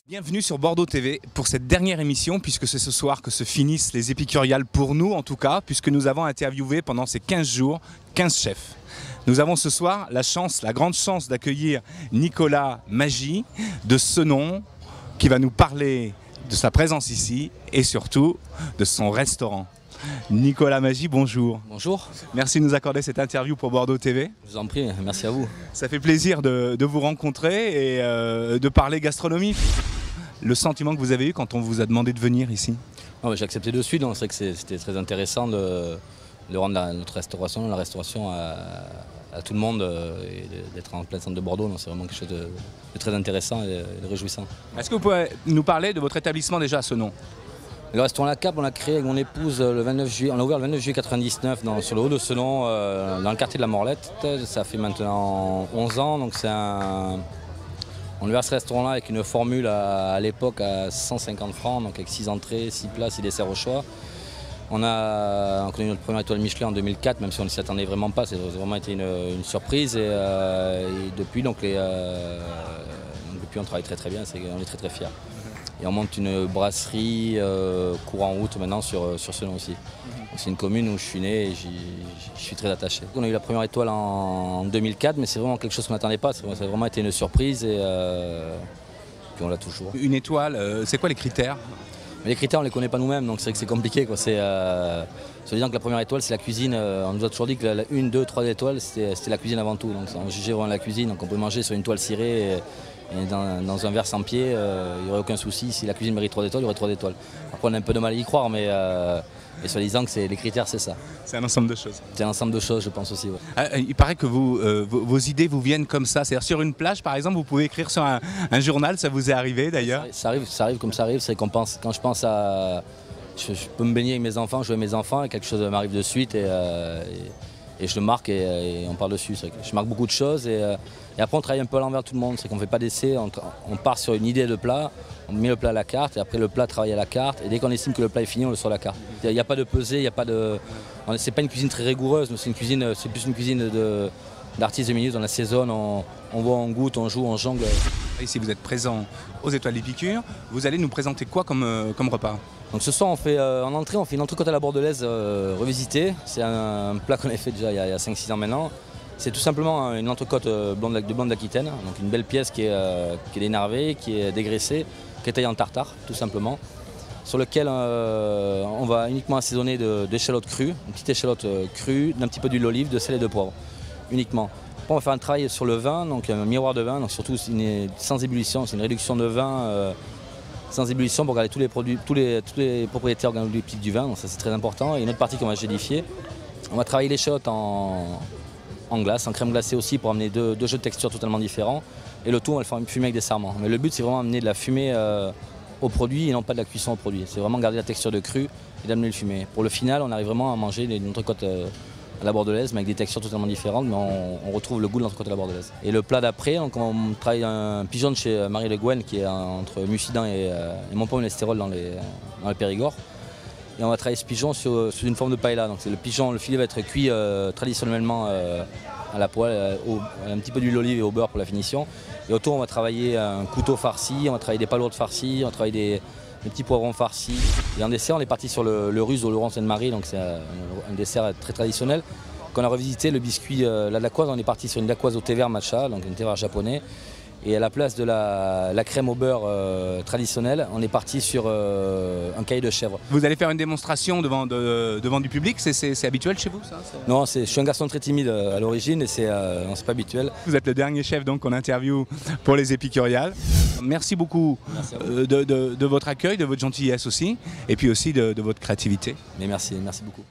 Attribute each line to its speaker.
Speaker 1: Bienvenue sur Bordeaux TV pour cette dernière émission, puisque c'est ce soir que se finissent les épicuriales pour nous en tout cas, puisque nous avons interviewé pendant ces 15 jours 15 chefs. Nous avons ce soir la chance, la grande chance d'accueillir Nicolas Magy de Senon, qui va nous parler de sa présence ici et surtout de son restaurant. Nicolas Magy, bonjour.
Speaker 2: Bonjour.
Speaker 1: Merci de nous accorder cette interview pour Bordeaux TV.
Speaker 2: Je vous en prie, merci à vous.
Speaker 1: Ça fait plaisir de vous rencontrer et de parler gastronomie. Le sentiment que vous avez eu quand on vous a demandé de venir ici?
Speaker 2: J'ai accepté de suite, donc c'est vrai que c'était très intéressant de rendre notre restauration, la restauration à tout le monde et d'être en plein centre de Bordeaux. C'est vraiment quelque chose de très intéressant et de réjouissant.
Speaker 1: Est-ce que vous pouvez nous parler de votre établissement déjà à Senon?
Speaker 2: Le restaurant La Cape, on l'a créé avec mon épouse le 29 juillet. On l'a ouvert le 29 juillet 1999 sur le haut de Senon, dans le quartier de la Morlette. Ça fait maintenant 11 ans, donc on a ouvert ce restaurant-là avec une formule à l'époque à 150 francs, donc avec 6 entrées, 6 plats, 6 desserts au choix. On a connu notre première étoile Michelin en 2004, même si on ne s'y attendait vraiment pas, c'est vraiment été une surprise. Et depuis, depuis on travaille très bien, on est très fiers. Et on monte une brasserie courant route maintenant sur Senon aussi. C'est une commune où je suis né et je suis très attaché. On a eu la première étoile en 2004, mais c'est vraiment quelque chose qu'on n'attendait pas. Ça a vraiment été une surprise et puis on l'a toujours.
Speaker 1: Une étoile, c'est quoi les critères?
Speaker 2: Mais les critères, on ne les connaît pas nous-mêmes, donc c'est vrai que c'est compliqué. C'est disant que la première étoile, c'est la cuisine. On nous a toujours dit que la 1, 2, 3 étoiles, c'était la cuisine avant tout. Donc on jugeait vraiment la cuisine, donc on peut manger sur une toile cirée. Et dans un verre sans pied, il n'y aurait aucun souci. Si la cuisine mérite 3 étoiles, il y aurait 3 étoiles. Après, on a un peu de mal à y croire, mais soi-disant que les critères, c'est ça.
Speaker 1: C'est un ensemble de choses.
Speaker 2: C'est un ensemble de choses, je pense aussi. Ouais.
Speaker 1: Il paraît que vos idées vous viennent comme ça. C'est-à-dire sur une plage, par exemple, vous pouvez écrire sur un journal. Ça vous est arrivé d'ailleurs? Ça
Speaker 2: arrive comme ça arrive. C'est quand je pense à... Je peux me baigner avec mes enfants, jouer avec mes enfants, et quelque chose m'arrive de suite. Et je le marque et on parle dessus. Je marque beaucoup de choses et après on travaille un peu à l'envers tout le monde. C'est qu'on ne fait pas d'essai, on part sur une idée de plat, on met le plat à la carte et après le plat travaille à la carte. Et dès qu'on estime que le plat est fini, on le sort à la carte. Il n'y a pas de pesée, il n'y a pas de... C'est pas une cuisine très rigoureuse, c'est plus une cuisine d'artistes de minutes. On assaisonne, on voit, on goûte, on joue, on jongle.
Speaker 1: Ici vous êtes présent aux Étoiles d'Épicure. Vous allez nous présenter quoi comme repas?
Speaker 2: Donc ce soir, en entrée, on fait une entrecôte à la bordelaise revisitée. C'est un plat qu'on a fait déjà il y a 5-6 ans maintenant. C'est tout simplement une entrecôte de blonde d'Aquitaine, donc une belle pièce qui est dénervée, qui est dégraissée, qui est taillée en tartare, tout simplement, sur lequel on va uniquement assaisonner d'échalotes crues, une petite échalote crue, d'un petit peu d'huile d'olive, de sel et de poivre, uniquement. Après, on va faire un travail sur le vin, donc un miroir de vin, donc surtout sans ébullition, c'est une réduction de vin. Sans ébullition pour garder tous les propriétés organoleptiques du vin, donc ça c'est très important. Et une autre partie qu'on va gélifier, on va travailler l'échalote en glace, en crème glacée aussi pour amener deux jeux de texture totalement différents. Et le tout on va le faire fumer avec des sarments. Mais le but c'est vraiment amener de la fumée au produit et non pas de la cuisson au produit. C'est vraiment garder la texture de cru et d'amener le fumé. Pour le final on arrive vraiment à manger une entrecôte à la bordelaise, mais avec des textures totalement différentes, mais on retrouve le goût de l'entrecôte à la bordelaise. Et le plat d'après, on travaille un pigeon de chez Marie Le Guen, qui est entre Mussidan et Montpont-Lestérol dans le Périgord. Et on va travailler ce pigeon sous une forme de paella. Donc le filet va être cuit traditionnellement à la poêle, un petit peu d'huile d'olive et au beurre pour la finition. Et autour, on va travailler un couteau farci, on va travailler des palourdes farcies, on va travailler des petits poivrons farcis. Et en dessert, on est parti sur le russe au Laurent Sainte-Marie, donc c'est un dessert très traditionnel. Qu'on a revisité le biscuit, la dacquoise, on est parti sur une dacquoise au thé vert matcha, donc un thé vert japonais. Et à la place de la crème au beurre traditionnelle, on est parti sur un caillé de chèvre.
Speaker 1: Vous allez faire une démonstration devant du public, c'est habituel chez vous ça?
Speaker 2: Non, je suis un garçon très timide à l'origine et c'est pas habituel.
Speaker 1: Vous êtes le dernier chef donc qu'on interviewe pour les épicuriales. Merci beaucoup.
Speaker 2: Merci
Speaker 1: de votre accueil, de votre gentillesse aussi, et puis aussi de votre créativité.
Speaker 2: Mais merci beaucoup.